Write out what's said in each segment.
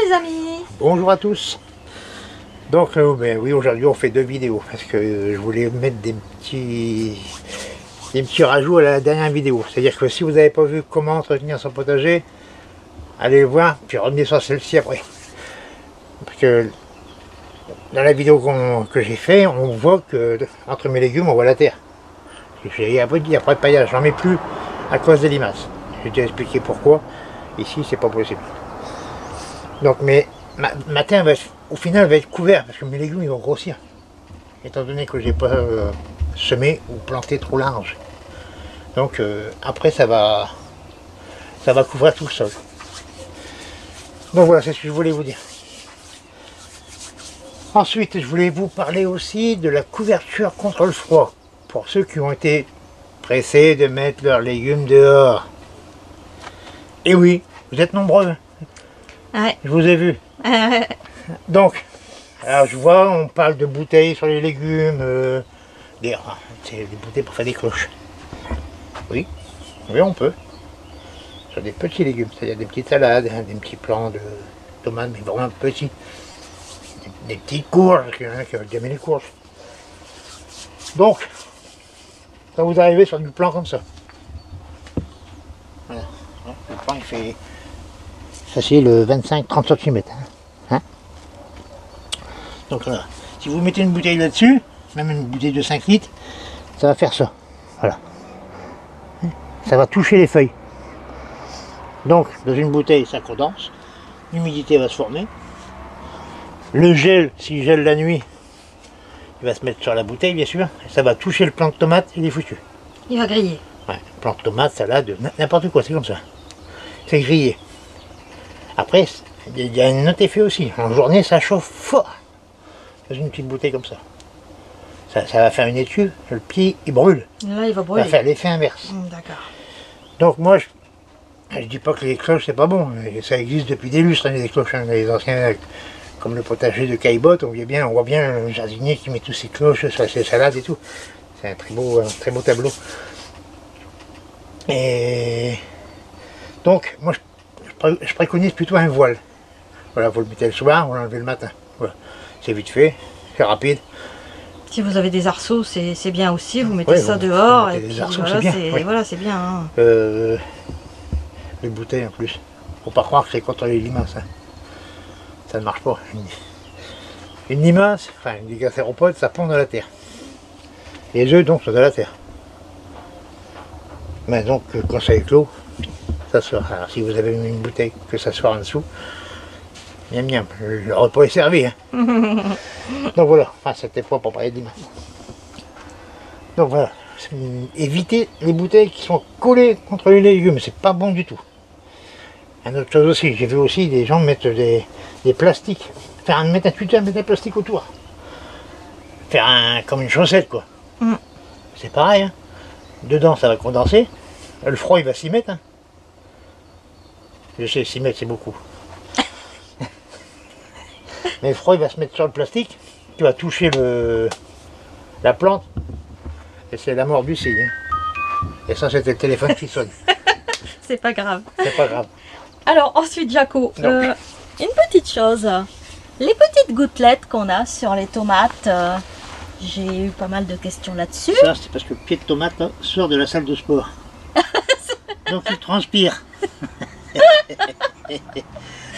les amis. Bonjour à tous. Donc oui, aujourd'hui on fait deux vidéos parce que je voulais mettre des petits rajouts à la dernière vidéo. C'est-à-dire que si vous n'avez pas vu comment entretenir son potager, allez le voir, puis revenez sur celle-ci après. Parce que dans la vidéo que j'ai fait, on voit que entre mes légumes on voit la terre. Il n'y a pas de paillage, j'en mets plus à cause des limaces. J'ai déjà expliqué pourquoi. Ici c'est pas possible. Donc ma terre au final va être couvert parce que mes légumes ils vont grossir. Étant donné que j'ai pas semé ou planté trop large. Donc après ça va couvrir tout le sol. Donc voilà, c'est ce que je voulais vous dire. Ensuite, je voulais vous parler aussi de la couverture contre le froid. Pour ceux qui ont été pressés de mettre leurs légumes dehors. Et oui, vous êtes nombreux. Ouais. Je vous ai vu. Donc, alors je vois, on parle de bouteilles sur les légumes. C'est des bouteilles pour faire des cloches. Oui, on peut. Sur des petits légumes, c'est-à-dire des petites salades, hein, des petits plants de tomates, mais vraiment petits. Des petites courges, parce qu'il y en a qui veulent aimer les courges. Donc, quand vous arrivez sur du plan comme ça, voilà, le plan il fait facile 25-30 cm. Hein. Donc voilà, si vous mettez une bouteille là-dessus, même une bouteille de 5 litres, ça va faire ça. Voilà. Ça va toucher les feuilles. Donc, dans une bouteille, ça condense, l'humidité va se former. Le gel, s'il gèle la nuit, il va se mettre sur la bouteille, bien sûr, et ça va toucher le plant de tomate, il est foutu. Il va griller. Ouais, plant de tomate, salade, n'importe quoi, c'est comme ça. C'est grillé. Après, il y a un autre effet aussi. En journée, ça chauffe fort. Dans une petite bouteille comme ça. Ça va faire une étuve, le pied, il brûle. Là, il va brûler. Ça va faire l'effet inverse. D'accord. Donc moi, je dis pas que les cloches, c'est pas bon. Ça existe depuis des lustres, hein, les cloches, hein, les anciens... Comme le potager de Caillebotte, on voit bien le jardinier qui met tous ses cloches sur ses salades et tout. C'est un très beau tableau. Et donc, moi, je préconise plutôt un voile. Voilà, vous le mettez le soir, vous l'enlevez le matin. Voilà. C'est vite fait, c'est rapide. Si vous avez des arceaux, c'est bien aussi, vous mettez ça dehors. Et puis arceaux, voilà, c'est bien. Oui. Voilà, c'est bien. Hein. Les bouteilles en plus. Faut pas croire que c'est contre les limaces. Hein. Ça ne marche pas. Une limace, enfin une gasthéropodes, ça pond dans la terre. Les œufs donc sont dans la terre. Mais donc quand ça éclot, ça sort. Alors si vous avez une bouteille que ça sort en dessous, miam miam, le repas est servi. Hein. Donc voilà, enfin c'était pas pour parler de limace. Donc voilà, évitez les bouteilles qui sont collées contre les légumes, c'est pas bon du tout. Une autre chose aussi, j'ai vu aussi des gens mettre des plastiques, mettre un tuteur, mettre des plastiques autour. Faire comme une chaussette quoi. C'est pareil, hein. Dedans ça va condenser, le froid il va s'y mettre. Hein. Je sais, s'y mettre c'est beaucoup. Mais le froid il va se mettre sur le plastique, qui va toucher la plante, et c'est la mort du signe. Hein. Et ça c'était le téléphone qui sonne. C'est pas grave. C'est pas grave. Alors ensuite Jaco, une petite chose, les petites gouttelettes qu'on a sur les tomates, j'ai eu pas mal de questions là-dessus. Ça c'est parce que le pied de tomate là, sort de la salle de sport. Donc il transpire.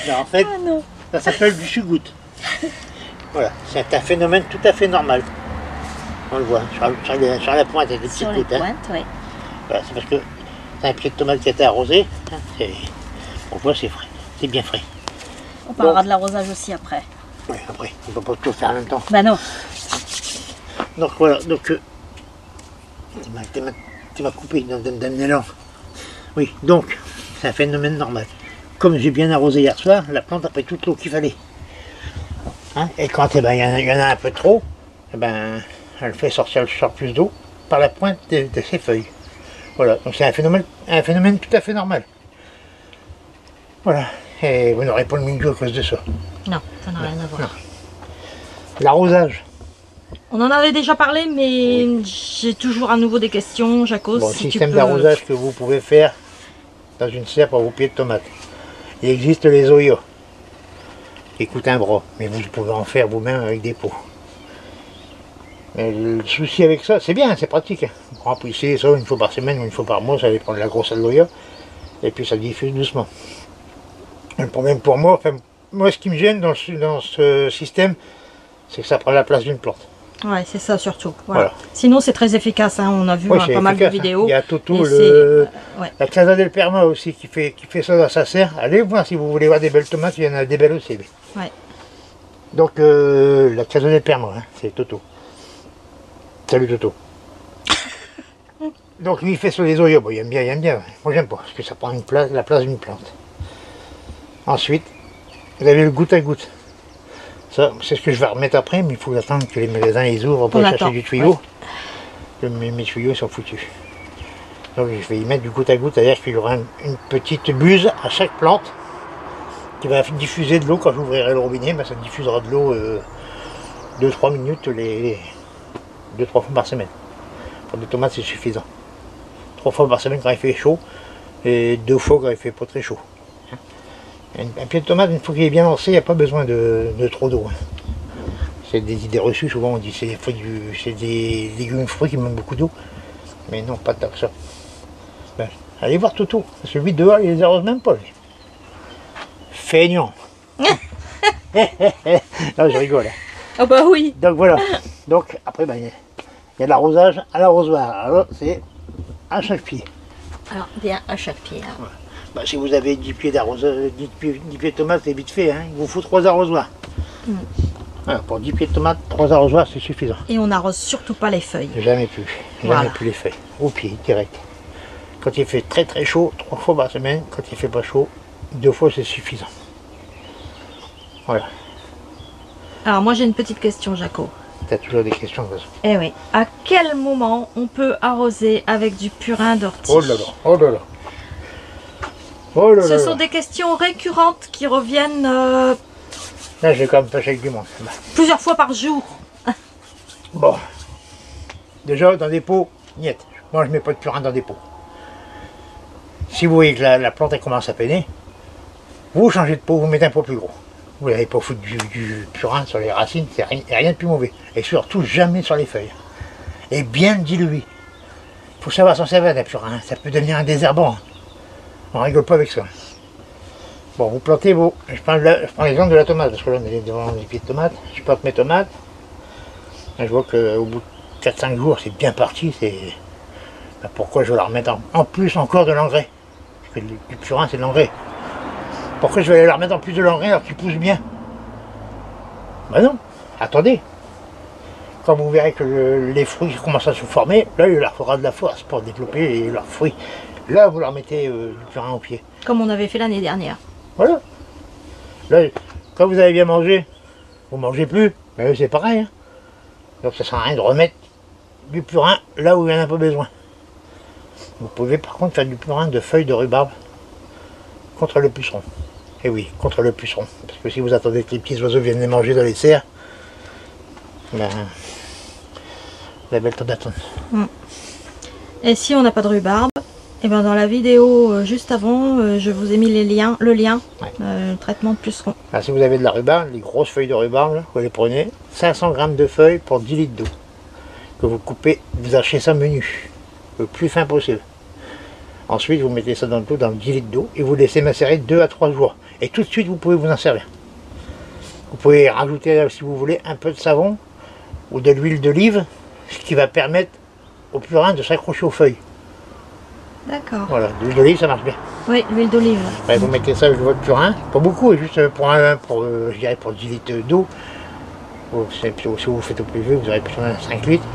Non, en fait, ça s'appelle du sugoutte. Voilà, c'est un phénomène tout à fait normal. On le voit, sur la pointe, il y a des petites gouttes. Hein. Oui. Voilà, c'est parce que c'est un pied de tomate qui a été arrosé. Hein, on voit c'est frais, c'est bien frais. On parlera de l'arrosage aussi après. Oui, après, on ne peut pas tout faire en même temps. Ben non. Donc voilà, donc tu m'as coupé dans l'élan. Oui, donc c'est un phénomène normal. Comme j'ai bien arrosé hier soir, la plante a pris toute l'eau qu'il fallait. Hein, et quand il y en a un peu trop, elle fait sortir le surplus d'eau par la pointe de ses feuilles. Voilà, donc c'est un phénomène tout à fait normal. Voilà, et vous n'aurez pas le milieu à cause de ça. Non, ça n'a rien à voir. L'arrosage. On en avait déjà parlé, mais j'ai toujours à nouveau des questions, Jaco. Bon, si système d'arrosage que vous pouvez faire dans une serre pour vos pieds de tomates. Il existe les Oyo. qui coûte un bras, mais vous pouvez en faire vous-même avec des pots. Mais le souci avec ça, c'est bien, c'est pratique. On remplissez ça une fois par semaine ou une fois par mois, ça dépend de la grosse aloe, et puis ça diffuse doucement. Le problème pour moi, enfin, moi ce qui me gêne dans ce système, c'est que ça prend la place d'une plante. Ouais, c'est ça surtout. Voilà. Sinon, c'est très efficace. Hein. On a vu pas mal de vidéos. Il y a Toto, la Casa del Perma aussi, qui fait ça dans sa serre. Allez voir si vous voulez voir des belles tomates, il y en a des belles aussi. Ouais. Donc, la Casa del Perma, hein, c'est Toto. Salut Toto. Donc, lui, il fait sur les oeillets. Bon, il aime bien. Moi, j'aime pas, parce que ça prend la place d'une plante. Ensuite, vous avez le goutte à goutte. Ça, c'est ce que je vais remettre après, mais il faut attendre que les magasins les ouvrent pour chercher du tuyau. Ouais. Mes tuyaux sont foutus. Donc je vais y mettre du goutte à goutte, c'est-à-dire qu'il y aura une petite buse à chaque plante qui va diffuser de l'eau. Quand j'ouvrirai le robinet, ben, ça diffusera de l'eau 2-3 minutes, 2-3 fois par semaine. Pour des tomates, c'est suffisant. 3 fois par semaine quand il fait chaud, et 2 fois quand il fait pas très chaud. Un pied de tomate, une fois qu'il est bien lancé, il n'y a pas besoin de trop d'eau. C'est des idées reçues, souvent on dit c'est des légumes fruits qui manquent beaucoup d'eau. Mais non, pas tant que ça. Ben, allez voir Toto, celui de dehors, il les arrose même pas. Lui. Feignant. Non, je rigole. Ah bah oui. Donc voilà. Donc après, ben, il y a l'arrosage à l'arrosoir. Alors c'est à chaque pied. Alors bien à chaque pied. Hein. Voilà. Bah, si vous avez 10 pieds d'arrosage, 10 pieds de tomates, c'est vite fait, hein. Il vous faut 3 arrosoirs. Voilà, pour 10 pieds de tomates, 3 arrosoirs, c'est suffisant. Et on n'arrose surtout pas les feuilles. Jamais plus. Jamais plus les feuilles. Au pied, direct. Quand il fait très très chaud, 3 fois par semaine. Quand il fait pas chaud, 2 fois, c'est suffisant. Voilà. Alors moi j'ai une petite question, Jaco. Tu as toujours des questions de toute façon. Eh oui. À quel moment on peut arroser avec du purin d'ortie? Oh là là, oh là là. Oh là là. Ce sont des questions récurrentes qui reviennent Là, j'ai quand même pas avec du monde. plusieurs fois par jour. Bon. Déjà, dans des pots, niet. Moi, je mets pas de purin dans des pots. Si vous voyez que la plante elle commence à peiner, vous changez de pot, vous mettez un pot plus gros. Vous n'allez pas foutre du purin sur les racines, c'est rien de plus mauvais. Et surtout, jamais sur les feuilles. Et bien dilué. Il faut savoir s'en servir d'un purin, ça peut devenir un désherbant. On rigole pas avec ça. Bon, vous plantez vos... Je prends l'exemple de la tomate, parce que là on est devant les pieds de tomates. Je plante mes tomates. Là, je vois qu'au bout de 4-5 jours, c'est bien parti. Ben, pourquoi je vais leur remettre en plus encore de l'engrais? Parce que du purin, c'est de l'engrais. Pourquoi je vais leur remettre en plus de l'engrais alors qu'ils poussent bien? Ben non, attendez. Quand vous verrez que les fruits commencent à se former, là il leur faudra de la force pour développer leurs fruits. Là, vous leur mettez du purin au pied. Comme on avait fait l'année dernière. Voilà. Là, quand vous avez bien mangé, vous ne mangez plus. Mais c'est pareil. Hein. Donc ça ne sert à rien de remettre du purin là où il n'y en a pas besoin. Vous pouvez par contre faire du purin de feuilles de rhubarbe contre le puceron. Et oui, contre le puceron. Parce que si vous attendez que les petits oiseaux viennent les manger dans les serres, ben, vous avez le temps d'attendre. Et si on n'a pas de rhubarbe, et ben dans la vidéo juste avant, je vous ai mis le lien, Ouais. le traitement de puceron. Alors, si vous avez de la rhubarbe, les grosses feuilles de rhubarbe, là, vous les prenez, 500 g de feuilles pour 10 litres d'eau. Que vous coupez, vous hachez ça menu, le plus fin possible. Ensuite, vous mettez ça dans l'eau, dans 10 litres d'eau, et vous laissez macérer 2 à 3 jours. Et tout de suite, vous pouvez vous en servir. Vous pouvez rajouter, si vous voulez, un peu de savon ou de l'huile d'olive, ce qui va permettre au purin de s'accrocher aux feuilles. D'accord. Voilà, l'huile d'olive, ça marche bien. Oui, l'huile d'olive. Après, vous mettez ça avec votre purin, pas beaucoup, juste je dirais pour 10 litres d'eau. Si vous faites au plus vieux, vous aurez besoin de 5 litres.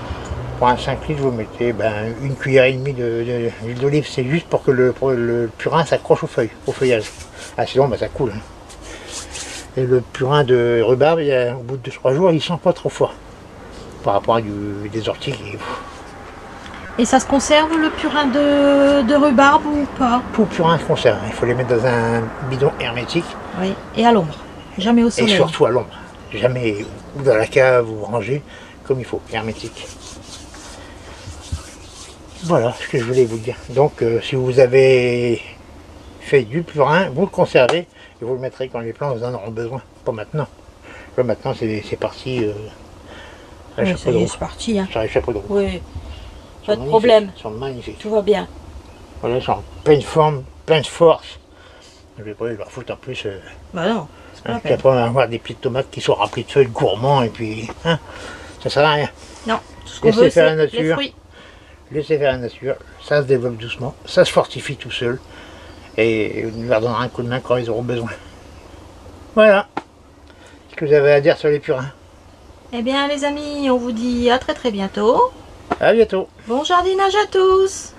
Pour un 5 litres, vous mettez une cuillère et demie d'huile d'olive. C'est juste pour que le purin s'accroche aux feuilles, au feuillage. Ah, sinon, ça coule. Hein. Et le purin de rhubarbe, au bout de 3 jours, il sent pas trop fort. Par rapport à des orties qui... Et ça se conserve le purin de rhubarbe ou pas? Tout purin se conserve. Il faut les mettre dans un bidon hermétique. Oui, et à l'ombre. Jamais au soleil. Et surtout à l'ombre. Jamais ou dans la cave ou rangé comme il faut, hermétique. Voilà ce que je voulais vous dire. Donc si vous avez fait du purin, vous le conservez et vous le mettrez quand les plantes vous en auront besoin. Pas maintenant. Là maintenant c'est parti. Oui, ça y est, c'est parti. Hein. Sur les chapeaux de roue. Oui, pas de problème. Ils sont magnifiques. Tout va bien. Voilà, ils sont en pleine forme, pleine de force. Je vais pas leur foutre en plus. Bah non, c'est pas la Puis peine. après on va avoir des petites tomates qui sont remplies de feuilles gourmands et puis hein, ça sert à rien. Non, tout ce qu'on Laissez veut, faire la c'est nature. les fruits. Laissez faire la nature, ça se développe doucement, ça se fortifie tout seul et on leur donnera un coup de main quand ils auront besoin. Voilà ce que vous avez à dire sur les purins. Eh bien les amis, on vous dit à très bientôt. À bientôt. Bon jardinage à tous!